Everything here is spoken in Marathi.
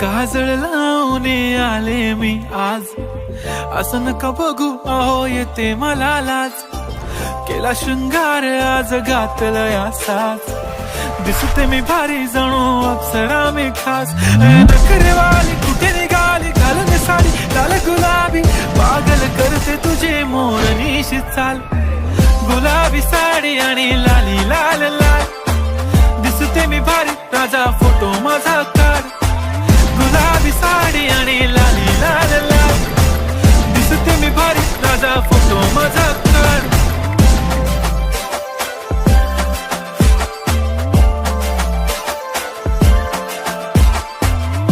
काजळ लावून आले मी आज, असं नका बघू अहो येते मला लाज. केला शृंगार आज घातलं असाच, दिसते मी भारी जणू अप्सरा मी खास. नखरेवाली कुठे निघाली घालून साडी लाल गुलाबी, पागल करते तुझे मोरनीशी चाल. गुलाबी साडी आणि लाली लाल लाल, दिसते मी भारी राजा फोटो माझा काढ.